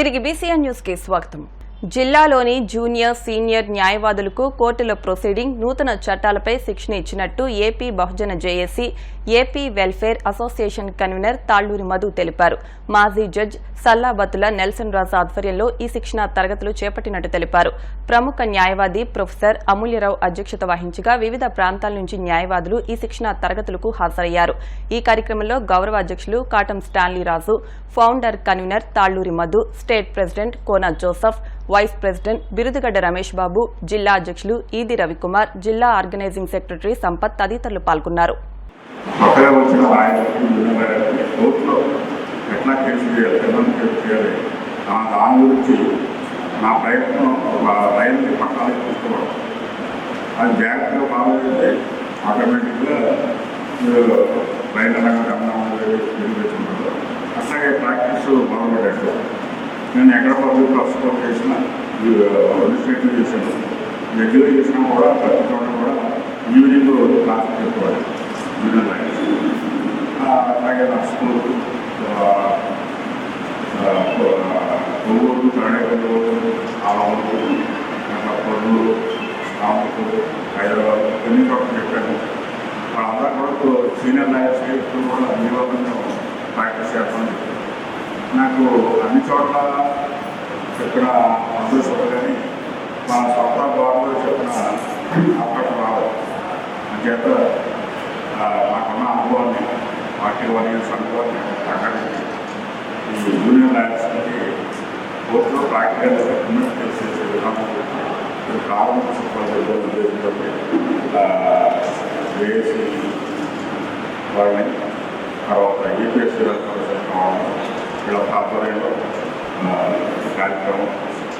తిరిగి BCN news కి స్వాగతం. జిల్లాలోని జూనియర్ సీనియర్ న్యాయవాదులకు కోర్టుల ప్రొసీడింగ్ నూతన చట్టాలపై శిక్షణ ఇచ్చినట్టు AP Bahujan JAC AP welfare association convener Talluri Madhu తెలిపారు. మాజీ జడ్జ్ సల్లాబత్తుల నెల్సన్ రాజు ఆధ్వర్యంలో ఈ శిక్షణ తరగతులు చేపట్టినట్టు తెలిపారు. ప్రముఖ న్యాయవాది ప్రొఫెసర్ అమూల్యరావు అధ్యక్షత వహించగా వివిధ ప్రాంతాల నుంచి న్యాయవాదులు ఈ శిక్షణ తరగతులకు హాజరయ్యారు. ఈ కార్యక్రమంలో గౌరవ అధ్యక్షులు Katam Stanley Raju, founder convener Talluri Madhu, state president Kona Joseph, vice president Birudugadda Ramesh Babu, జిల్లా అధ్యక్షులు ఈది రవికుమార్, జిల్లా ఆర్గనైజింగ్ సెక్రటరీ సంపత్ తదితరులు పాల్గొన్నారు. అట్లాగే ప్రాక్టీస్ బాగుపడ్డాడు. నేను ఎక్కడ పబ్లిక్ ప్రాసిక్యూట్ చేసిన అడ్మినిస్ట్రేటివ్ చేశాను, జడ్జిలో చేసినా కూడా ప్రతి చోట కూడా ఈవినింగ్ క్లాస్ చెప్పేవాడు. అలాగే నర్సులు, కొవ్వూరు, తాడేపల్లి, ఆలూరు, కొల్లూరు, రామూరు, హైదరాబాద్ అన్ని చోట్ల చెప్పాను. వాళ్ళందరూ కూడా సీనియర్ లాయర్స్ ఇప్పుడు కూడా అన్ని ప్రాక్టీస్ చేస్తాను. నాకు అన్ని చోట్ల చెప్పిన అదృష్టం కానీ మన సొంత బాధలో చెప్పిన అవకాశం రాదు. అంచేత నాకున్న అనుభవాన్ని పార్టీ వారియన్స్ అనుభవాన్ని ప్రకటించి ఈ జూనియర్ లాయర్స్కి కోర్టులో ప్రాక్టికల్ ఇంప్లిమెంట్ చేసే విధానం ప్రారంభించుకోవాలని ఉద్దేశంతో జేఏసీ వాళ్ళని, తర్వాత ఏపీఎస్సీ వాళ్ళని వీళ్ళ ఆధ్వర్యంలో కార్యక్రమం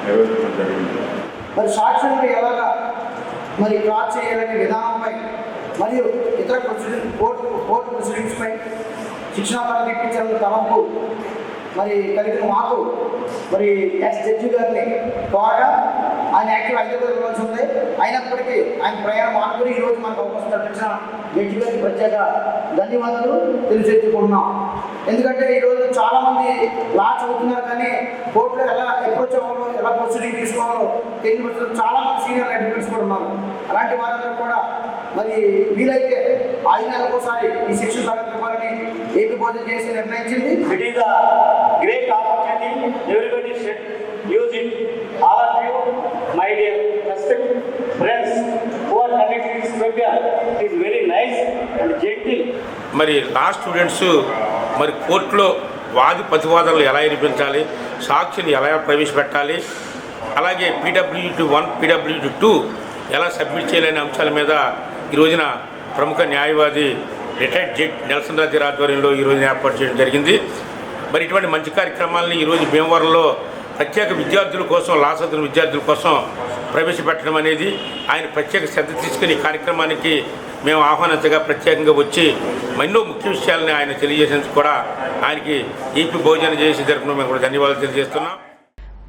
నిర్వహించడం జరిగింది. మరి సాక్షులను ఎలాగా మరి క్రాస్ చేయాలనే విధానంపై మరియు ఇతర కోర్టు ప్రొసీడింగ్స్పై శిక్షణ తరగతి ఇప్పించాలని తలంపు మరి కలిగిన మాకు మరి ఎక్స్ జడ్జి గారిని కోరగా ఆయన యాక్టివ్ హైదరాబాద్ వెళ్ళాల్సి ఉంది. అయినప్పటికీ ఆయన ప్రయాణం ఆనుకుని ఈరోజు మనకు అవకాశం కల్పించిన జడ్జి గారికి ప్రత్యేక ధన్యవాదాలు తెలియజేసుకుంటున్నాం. ఎందుకంటే ఈరోజు చాలామంది లా చదువుతున్నారు కానీ కోర్టులో ఎలా అప్రోచ్ అవ్వాలో, ఎలా ప్రొసీడింగ్ తీసుకోవాలో తెలియదు. చాలామంది సీనియర్ అడ్వకేట్స్ కూడా ఉన్నారు. అలాంటి వారందరూ కూడా మరి వీలైతే 5 నెలలకోసారి ఈ శిక్షణ తరగతి ఇవ్వాలని ఏపీ బోధన చేసి నిర్ణయించింది. It is a great opportunity. Everybody should use it. All of you my dear respect friends who are conducting this program, it is very nice and gentle. మరి లా స్టూడెంట్స్ మరి కోర్టులో వాది ప్రతివాదనలు ఎలా వినిపించాలి, సాక్షిని ఎలా ప్రవేశపెట్టాలి, అలాగే PWD-1 PWD-2 ఎలా సబ్మిట్ చేయాలనే అంశాల మీద ఈ రోజున ప్రముఖ న్యాయవాది రిటైర్డ్ జడ్జ్ నెల్సన్ రాజు ఆధ్వర్యంలో ఈ రోజున ఏర్పాటు చేయడం జరిగింది. మరి ఇటువంటి మంచి కార్యక్రమాలని ఈరోజు భీమవరంలో ప్రత్యేక విద్యార్థుల కోసం, లా చదివిన విద్యార్థుల కోసం ప్రవేశపెట్టడం అనేది ఆయన ప్రత్యేక శ్రద్ధ తీసుకుని ఈ కార్యక్రమానికి మేము ఆహ్వానించగా ప్రత్యేకంగా వచ్చి ఎన్నో ముఖ్య విషయాలని ఆయన తెలియజేసేందుకు కూడా ఆయనకి ఏపీ బహుజన జేఏసీ తరఫున మేము కూడా ధన్యవాదాలు తెలియజేస్తున్నాం.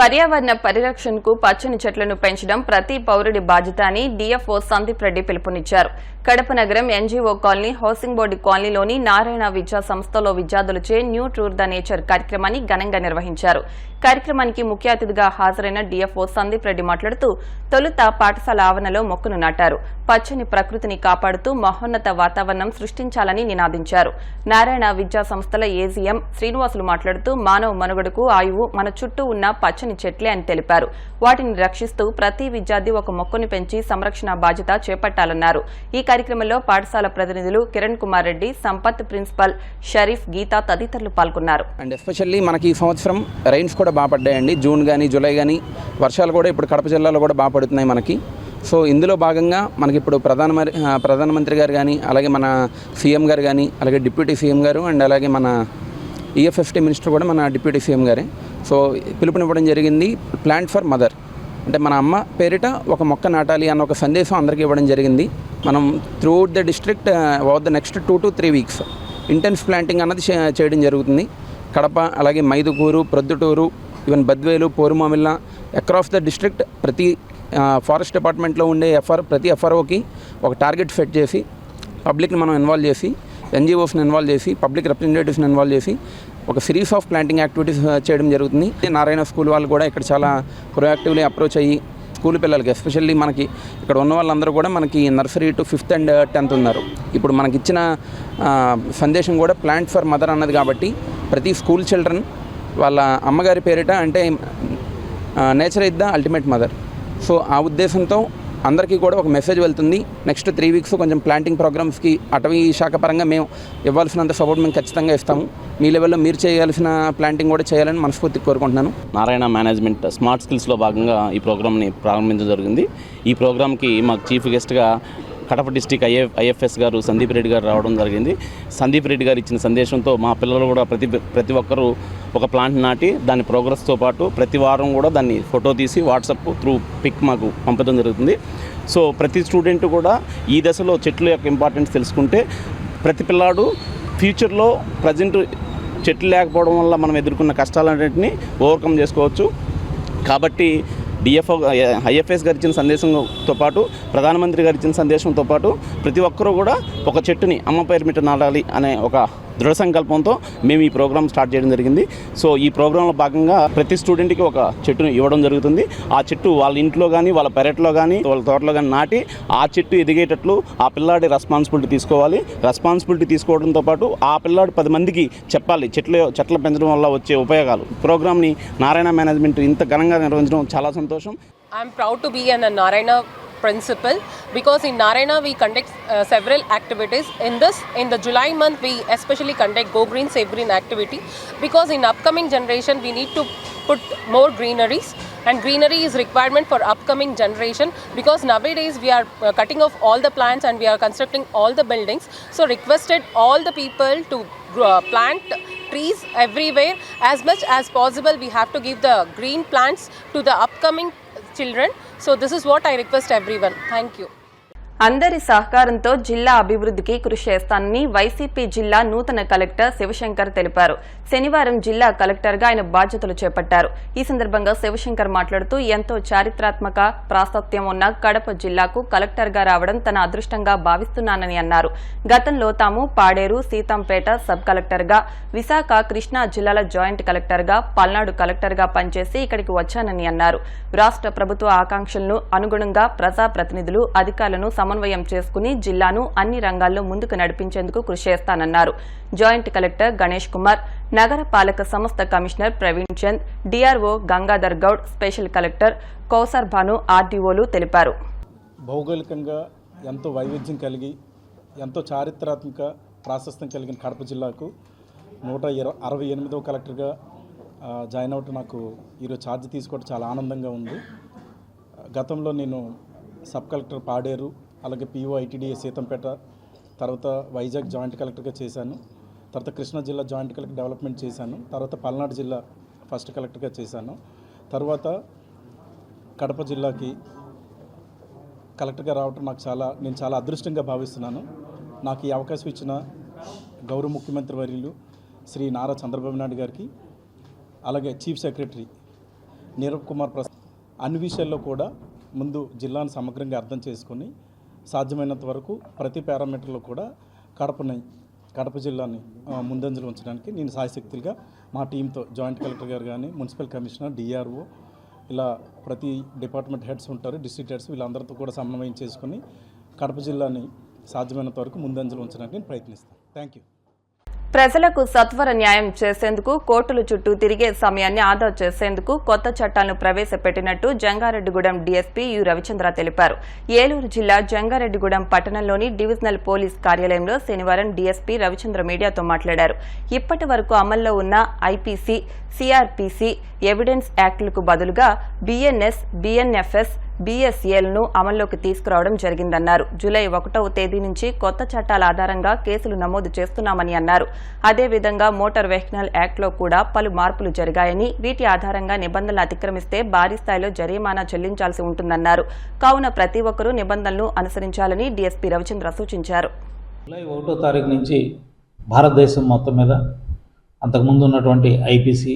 పర్యావరణ పరిరక్షణకు పచ్చని చెట్లను పెంచడం ప్రతి పౌరుడి బాధ్యత అని డీఎఫ్ఓ సందీప్ రెడ్డి పిలుపునిచ్చారు. కడప నగరం ఎన్జీఓ కాలనీ, హౌసింగ్ బోర్డు కాలనీలోని నారాయణ విద్యా సంస్థలో విద్యార్థులచే న్యూ టూర్ ద నేచర్ కార్యక్రమాన్ని ఘనంగా నిర్వహించారు. కార్యక్రమానికి ముఖ్య అతిథిగా హాజరైన డీఎఫ్ఓ సందీప్ రెడ్డి మాట్లాడుతూ తొలుత పాఠశాల ఆవరణలో మొక్కను నాటారు. పచ్చని ప్రకృతిని కాపాడుతూ మహోన్నత వాతావరణం సృష్టించాలని నినాదించారు. నారాయణ విద్యా సంస్థల ఏజీఎం శ్రీనివాసులు మాట్లాడుతూ మానవ మనుగడకు ఆయువు మన చుట్టూ ఉన్న పచ్చని చెట్లే అని తెలిపారు. వాటిని రక్షిస్తూ ప్రతి విద్యార్థి ఒక మొక్కను పెంచి సంరక్షణ బాధ్యత చేపట్టాలన్నారు. ఈ కార్యక్రమంలో పాఠశాల ప్రతినిధులు కిరణ్ కుమార్ రెడ్డి, సంపత్, ప్రిన్సిపల్ షరీఫ్, గీత తదితరులు పాల్గొన్నారు. అండ్ ఎస్పెషల్లీ మనకి ఈ సంవత్సరం రైన్స్ కూడా బాగా పడ్డాయండి. జూన్ కానీ జూలై కానీ వర్షాలు కూడా ఇప్పుడు కడప జిల్లాలో కూడా బాగా పడుతున్నాయి మనకి. సో ఇందులో భాగంగా మనకి ఇప్పుడు ప్రధానమంత్రి గారు కానీ, అలాగే మన సీఎం గారు కానీ, అలాగే డిప్యూటీ సీఎం గారు అండ్ అలాగే మన EFFT మినిస్టర్ కూడా మన డిప్యూటీ సీఎం గారే సో పిలుపునివ్వడం జరిగింది. ప్లాంట్ ఫర్ మదర్ అంటే మన అమ్మ పేరిట ఒక మొక్క నాటాలి అన్న ఒక సందేశం అందరికీ ఇవ్వడం జరిగింది. మనం throughout the district over the next 2 to 3 weeks intense planting అన్నది చేయడం జరుగుతుంది. కడప, అలాగే Mydukur, Proddatur, even Badvel, Porumamilla across the district ప్రతి ఫారెస్ట్ డిపార్ట్మెంట్లో ఉండే ప్రతి FROకి ఒక టార్గెట్ సెట్ చేసి పబ్లిక్ని మనం ఇన్వాల్వ్ చేసి, NGOస్ని ఇన్వాల్వ్ చేసి, పబ్లిక్ రిప్రజెంటేటివ్స్ని ఇన్వాల్వ్ చేసి ఒక సిరీస్ ఆఫ్ ప్లాంటింగ్ యాక్టివిటీస్ చేయడం జరుగుతుంది. నారాయణ స్కూల్ వాళ్ళు కూడా ఇక్కడ చాలా ప్రొయాక్టివ్లీ అప్రోచ్ అయ్యి స్కూల్ పిల్లలకి ఎస్పెషల్లీ మనకి ఇక్కడ ఉన్న వాళ్ళందరూ కూడా మనకి nursery to 5th and 10th ఉన్నారు. ఇప్పుడు మనకి ఇచ్చిన సందేశం కూడా ప్లాంట్ ఫర్ మదర్ అన్నది కాబట్టి ప్రతి స్కూల్ చిల్డ్రన్ వాళ్ళ అమ్మగారి పేరిట అంటే nature is the ultimate mother. So ఆ ఉద్దేశంతో అందరికీ కూడా ఒక మెసేజ్ వెళ్తుంది. నెక్స్ట్ 3 weeks కొంచెం ప్లాంటింగ్ ప్రోగ్రామ్స్కి అటవీ శాఖ పరంగా మేము ఇవ్వాల్సినంత సపోర్ట్ మేము ఖచ్చితంగా ఇస్తాము. మీ లెవెల్లో మీరు చేయాల్సిన ప్లాంటింగ్ కూడా చేయాలని మనస్ఫూర్తిగా కోరుకుంటున్నాను. నారాయణ మేనేజ్మెంట్ స్మార్ట్ స్కిల్స్లో భాగంగా ఈ ప్రోగ్రామ్ని ప్రారంభించడం జరిగింది. ఈ ప్రోగ్రామ్కి మాకు చీఫ్ గెస్ట్గా కడప డిస్టిక్ ఐఎఫ్ఎస్ గారు సందీప్ రెడ్డి గారు రావడం జరిగింది. సందీప్ రెడ్డి గారు ఇచ్చిన సందేశంతో మా పిల్లలు కూడా ప్రతి ఒక్కరూ ఒక ప్లాంట్ నాటి దాని ప్రోగ్రెస్తో పాటు ప్రతి వారం కూడా దాన్ని ఫోటో తీసి వాట్సాప్ త్రూ పిక్ మాకు పంపడం జరుగుతుంది. సో ప్రతి స్టూడెంట్ కూడా ఈ దశలో చెట్ల యొక్క ఇంపార్టెన్స్ తెలుసుకుంటే ప్రతి పిల్లాడు ఫ్యూచర్లో ప్రజెంట్ చెట్లు లేకపోవడం వల్ల మనం ఎదుర్కొన్న కష్టాలన్నింటినీ ఓవర్కమ్ చేసుకోవచ్చు. కాబట్టి ఐఎఫ్ఎస్ గారు ఇచ్చిన సందేశంతో పాటు ప్రధానమంత్రి గారు ఇచ్చిన సందేశంతో పాటు ప్రతి ఒక్కరూ కూడా ఒక చెట్టుని అమ్మ పేరు మీద నాటాలి అనే ఒక దృఢ సంకల్పంతో మేము ఈ ప్రోగ్రామ్ స్టార్ట్ చేయడం జరిగింది. సో ఈ ప్రోగ్రాంలో భాగంగా ప్రతి స్టూడెంట్కి ఒక చెట్టును ఇవ్వడం జరుగుతుంది. ఆ చెట్టు వాళ్ళ ఇంట్లో కానీ వాళ్ళ పెరట్లో కానీ వాళ్ళ తోటలో కానీ నాటి ఆ చెట్టు ఎదిగేటట్లు ఆ పిల్లాడి రెస్పాన్సిబిలిటీ తీసుకోవాలి. రెస్పాన్సిబిలిటీ తీసుకోవడంతో పాటు ఆ పిల్లాడు 10 మందికి చెప్పాలి చెట్లు పెంచడం వల్ల వచ్చే ఉపయోగాలు. ప్రోగ్రామ్ని నారాయణ మేనేజ్మెంట్ ఇంత ఘనంగా నిర్వహించడం చాలా సంతోషం. I'm proud to be an Narayana principal because in Narayana we conduct several activities. In the July month we especially conduct Go Green Save Green activity because in upcoming generation we need to put more greeneries, and greenery is requirement for upcoming generation because nowadays we are cutting off all the plants and we are constructing all the buildings. So requested all the people to plant trees everywhere. As much as possible we have to give the green plants to the upcoming children. So this is what I request everyone. Thank you. అందరి సహకారంతో జిల్లా అభివృద్ధికి కృషి చేస్తానని YCP జిల్లా నూతన collector Shivshankar తెలిపారు. శనివారం జిల్లా కలెక్టర్గా ఆయన బాధ్యతలు చేపట్టారు. ఈ సందర్భంగా శివశంకర్ మాట్లాడుతూ ఎంతో చారిత్రాత్మక ప్రాశస్త్యం ఉన్న కడప జిల్లాకు కలెక్టర్గా రావడం తన అదృష్టంగా భావిస్తున్నానని అన్నారు. గతంలో తాము పాడేరు, సీతంపేట సబ్ కలెక్టర్గా, విశాఖ, కృష్ణా జిల్లాల జాయింట్ కలెక్టర్గా, పల్నాడు కలెక్టర్గా పనిచేసి ఇక్కడికి వచ్చానని అన్నారు. రాష్ట్ర ప్రభుత్వ ఆకాంక్షలను అనుగుణంగా ప్రజాప్రతినిధులు, అధికారులను సమన్వయం చేసుకుని జిల్లాను అన్ని రంగాల్లో ముందుకు నడిపించేందుకు కృషి చేస్తానన్నారు. జాయింట్ కలెక్టర్ గణేష్ కుమార్, నగర పాలక సంస్థ commissioner Praveen Chand, DRO Gangadhar Goud, special collector Kausar Bhanu ఆర్డీఓలు తెలిపారు. భౌగోళికంగా ఎంతో వైవిధ్యం కలిగి ఎంతో చారిత్రాత్మక ప్రాశస్త్యం కలిగిన కడప జిల్లాకు 168వ కలెక్టర్గా జాయిన్ అవటం నాకు ఈరోజు ఛార్జ్ తీసుకోవడం చాలా ఆనందంగా ఉంది. గతంలో నేను సబ్ కలెక్టర్ పాడేరు, అలాగే పిఓ ఐటీడీఏ సీతంపేట, తర్వాత వైజాగ్ జాయింట్ కలెక్టర్గా చేశాను. తర్వాత కృష్ణా జిల్లా జాయింట్ కలెక్టర్ డెవలప్మెంట్ చేశాను. తర్వాత పల్నాడు జిల్లా ఫస్ట్ కలెక్టర్గా చేశాను. తర్వాత కడప జిల్లాకి కలెక్టర్గా రావటం నేను చాలా అదృష్టంగా భావిస్తున్నాను. నాకు ఈ అవకాశం ఇచ్చిన గౌరవ ముఖ్యమంత్రి వర్యులు శ్రీ నారా చంద్రబాబు నాయుడు గారికి, అలాగే చీఫ్ సెక్రటరీ నీరవ్ కుమార్ ప్రసాద్ అన్ని విషయాల్లో కూడా ముందు జిల్లాను సమగ్రంగా అర్థం చేసుకొని సాధ్యమైనంత వరకు ప్రతి పారామీటర్లో కూడా కడప జిల్లాని ముందంజలు ఉంచడానికి నేను సాయశక్తులుగా మా టీంతో జాయింట్ కలెక్టర్ గారు కానీ, మున్సిపల్ కమిషనర్, డిఆర్ఓ, ఇలా ప్రతి డిపార్ట్మెంట్ హెడ్స్ ఉంటారు, డిస్ట్రిక్ట్ హెడ్స్, వీళ్ళందరితో కూడా సమన్వయం చేసుకుని కడప జిల్లాని సాధ్యమైనంత వరకు ముందంజలు ఉంచడానికి నేను ప్రయత్నిస్తాను. Thank you. ప్రజలకు సత్వర న్యాయం చేసేందుకు కోర్టుల చుట్టూ తిరిగే సమయాన్ని ఆదా చేసేందుకు కొత్త చట్టాలను ప్రవేశపెట్టినట్టు జంగారెడ్డిగూడెం డీఎస్పీ యు రవిచంద్ర తెలిపారు. ఏలూరు జిల్లా జంగారెడ్డిగూడెం పట్టణంలోని డివిజనల్ పోలీస్ కార్యాలయంలో శనివారం డీఎస్పీ రవిచంద్ర మీడియాతో మాట్లాడారు. ఇప్పటి వరకు అమల్లో ఉన్న ఐపీసీ, సిఆర్పీసీ, ఎవిడెన్స్ యాక్టులకు బదులుగా బీఎన్ఎస్, బీఎన్ఎఫ్ఎస్, బీఎస్ఏలను అమల్లోకి తీసుకురావడం జరిగిందన్నారు. జూలై 1వ తేదీ నుంచి కొత్త చట్టాల ఆధారంగా కేసులు నమోదు చేస్తున్నామని అన్నారు. అదేవిధంగా మోటార్ వెహికల్ యాక్ట్లో కూడా పలు మార్పులు జరిగాయని, వీటి ఆధారంగా నిబంధనలు అతిక్రమిస్తే భారీ స్థాయిలో జరిమానా చెల్లించాల్సి ఉంటుందన్నారు. కావున ప్రతి ఒక్కరూ నిబంధనలు అనుసరించాలని డీఎస్పీ రవిచంద్ర సూచించారు. జూలై 1వ తారీఖు నుంచి భారతదేశం మొత్తం మీద అంతకుముందు ఉన్నటువంటి ఐపీసీ,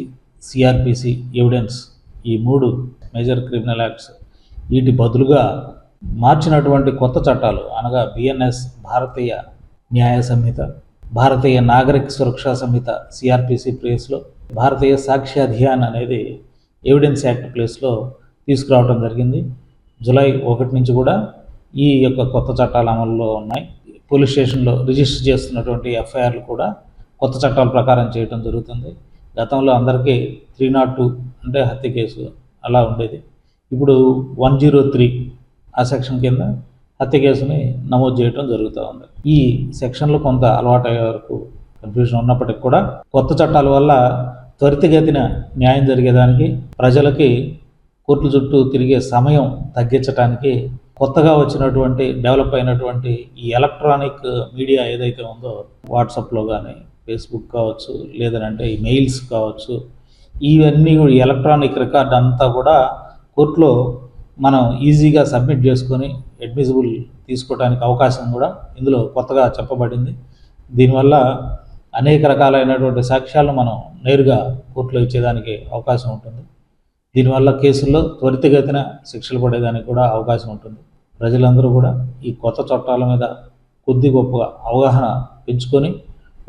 సిఆర్పీసీ, ఎవిడెన్స్, ఈ 3 మేజర్ క్రిమినల్ యాక్ట్స్, వీటి బదులుగా మార్చినటువంటి కొత్త చట్టాలు అనగా బిఎన్ఎస్, భారతీయ న్యాయ సంహిత, భారతీయ నాగరిక సురక్షా సంహిత సిఆర్పిసి ప్లేస్లో భారతీయ సాక్ష్య అధియాన్ అనేది ఎవిడెన్స్ యాక్ట్ ప్లేస్లో తీసుకురావడం జరిగింది. జూలై 1 నుంచి కూడా ఈ యొక్క కొత్త చట్టాలు అమల్లో ఉన్నాయి. పోలీస్ స్టేషన్లో రిజిస్టర్ చేస్తున్నటువంటి ఎఫ్ఐఆర్లు కూడా కొత్త చట్టాల ప్రకారం చేయడం జరుగుతుంది. గతంలో అందరికీ 302 అంటే హత్య కేసు అలా ఉండేది. ఇప్పుడు 103 ఆ సెక్షన్ కింద హత్య కేసుని నమోదు చేయడం జరుగుతూ ఉంది. ఈ సెక్షన్లో కొంత అలవాటు అయ్యే వరకు కన్ఫ్యూజన్ ఉన్నప్పటికీ కూడా కొత్త చట్టాల వల్ల త్వరితగతిన న్యాయం జరిగేదానికి, ప్రజలకి కోర్టుల చుట్టూ తిరిగే సమయం తగ్గించడానికి కొత్తగా వచ్చినటువంటి డెవలప్ అయినటువంటి ఈ ఎలక్ట్రానిక్ మీడియా ఏదైతే ఉందో, వాట్సాప్లో కానీ, ఫేస్బుక్ కావచ్చు, లేదంటే ఈ మెయిల్స్ కావచ్చు, ఇవన్నీ ఎలక్ట్రానిక్ రికార్డ్ అంతా కూడా కోర్టులో మనం ఈజీగా సబ్మిట్ చేసుకొని అడ్మిసిబుల్ తీసుకోవడానికి అవకాశం కూడా ఇందులో కొత్తగా చెప్పబడింది. దీనివల్ల అనేక రకాలైనటువంటి సాక్ష్యాలను మనం నేరుగా కోర్టులో ఇచ్చేదానికి అవకాశం ఉంటుంది. దీనివల్ల కేసుల్లో త్వరితగతిన శిక్షలు పడేదానికి కూడా అవకాశం ఉంటుంది. ప్రజలందరూ కూడా ఈ కొత్త చట్టాల మీద కొద్ది గొప్పగా అవగాహన పెంచుకొని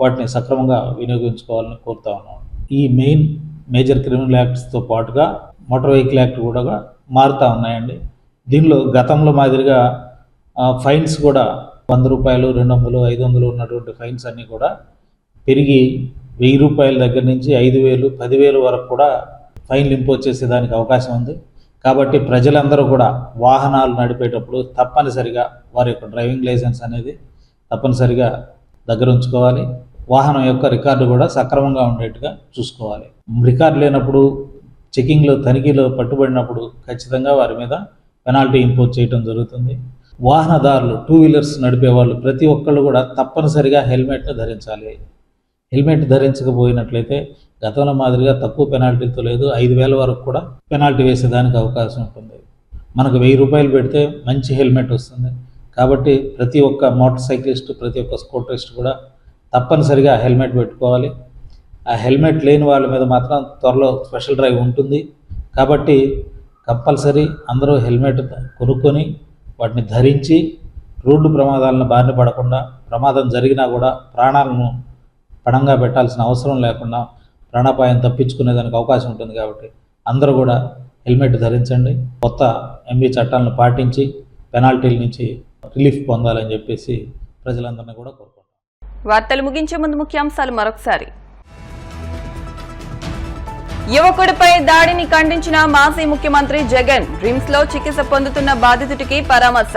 వాటిని సక్రమంగా వినియోగించుకోవాలని కోరుతా ఉన్నాం. ఈ మేజర్ క్రిమినల్ యాక్ట్స్తో పాటుగా మోటార్ వెహికల్ యాక్ట్ కూడా మారుతూ ఉన్నాయండి. దీనిలో గతంలో మాదిరిగా ఫైన్స్ కూడా 100 రూపాయలు, 200, 500 ఉన్నటువంటి ఫైన్స్ అన్నీ కూడా పెరిగి 1000 రూపాయల దగ్గర నుంచి 5000, 10,000 వరకు కూడా ఫైన్లు ఇంపోజ్ చేసేదానికి అవకాశం ఉంది. కాబట్టి ప్రజలందరూ కూడా వాహనాలు నడిపేటప్పుడు తప్పనిసరిగా వారి యొక్క డ్రైవింగ్ లైసెన్స్ అనేది తప్పనిసరిగా దగ్గర ఉంచుకోవాలి. వాహనం యొక్క రికార్డు కూడా సక్రమంగా ఉండేట్టుగా చూసుకోవాలి. రికార్డు లేనప్పుడు చెకింగ్లో, తనిఖీలో పట్టుబడినప్పుడు ఖచ్చితంగా వారి మీద పెనాల్టీ ఇంపోజ్ చేయడం జరుగుతుంది. వాహనదారులు, 2 వీలర్స్ నడిపే వాళ్ళు ప్రతి ఒక్కళ్ళు కూడా తప్పనిసరిగా హెల్మెట్ను ధరించాలి. హెల్మెట్ ధరించకపోయినట్లయితే గతంలో మాదిరిగా తక్కువ పెనాల్టీతో లేదు, 5,000 వరకు కూడా పెనాల్టీ వేసేదానికి అవకాశం ఉంటుంది. మనకు 1000 రూపాయలు పెడితే మంచి హెల్మెట్ వస్తుంది. కాబట్టి ప్రతి ఒక్క మోటార్ సైక్లిస్ట్, ప్రతి ఒక్క స్కూటరిస్ట్ కూడా తప్పనిసరిగా హెల్మెట్ పెట్టుకోవాలి. ఆ హెల్మెట్ లేని వాళ్ళ మీద మాత్రం త్వరలో స్పెషల్ డ్రైవ్ ఉంటుంది. కాబట్టి కంపల్సరీ అందరూ హెల్మెట్ కొనుక్కొని వాటిని ధరించి రోడ్డు ప్రమాదాలను బారిన పడకుండా, ప్రమాదం జరిగినా కూడా ప్రాణాలను పణంగా పెట్టాల్సిన అవసరం లేకుండా ప్రాణాపాయం తప్పించుకునేదానికి అవకాశం ఉంటుంది. కాబట్టి అందరూ కూడా హెల్మెట్ ధరించండి. కొత్త ఎంబీ చట్టాలను పాటించి పెనాల్టీల నుంచి రిలీఫ్ పొందాలని చెప్పేసి ప్రజలందరినీ కూడా కోరుకుంటున్నాను. వార్తలు ముగించే ముందు ముఖ్యాంశాలు మరొకసారి. యువకుడిపై దాడిని ఖండించిన మాజీ ముఖ్యమంత్రి జగన్. రిమ్స్ లో చికిత్స పొందుతున్న బాధితుడికి పరామర్శ.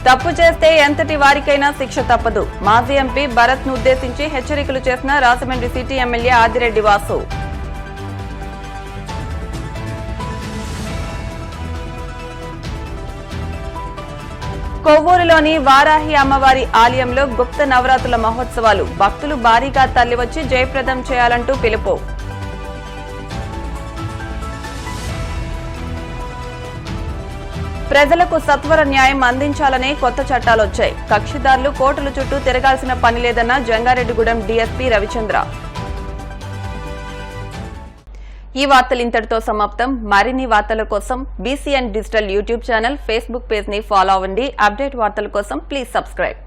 తప్పు చేస్తే ఎంతటి వారికైనా శిక్ష తప్పదు. మాజీ ఎంపీ భరత్ ను ఉద్దేశించి హెచ్చరికలు చేసిన రాజమండ్రి సిటీ ఎమ్మెల్యే ఆదిరెడ్డి వాసు. కొవ్వూరులోని వారాహి అమ్మవారి ఆలయంలో గుప్త నవరాత్రుల మహోత్సవాలు. భక్తులు భారీగా తరలివచ్చి జయప్రదం చేయాలంటూ పిలుపు. ప్రజలకు సత్వర న్యాయం అందించాలనే కొత్త చట్టాలొచ్చాయి. కక్షిదారులు కోర్టుల చుట్టూ తిరగాల్సిన పని లేదన్న జంగారెడ్డిగూడెం డీఎస్పీ రవిచంద్ర. ఈ వార్తలు ఇంతటితో సమాప్తం. మరిన్ని వార్తల కోసం BCN digital YouTube channel, Facebook page ని ఫాలో అవ్వండి. అప్డేట్ వార్తల కోసం ప్లీజ్ సబ్స్క్రైబ్.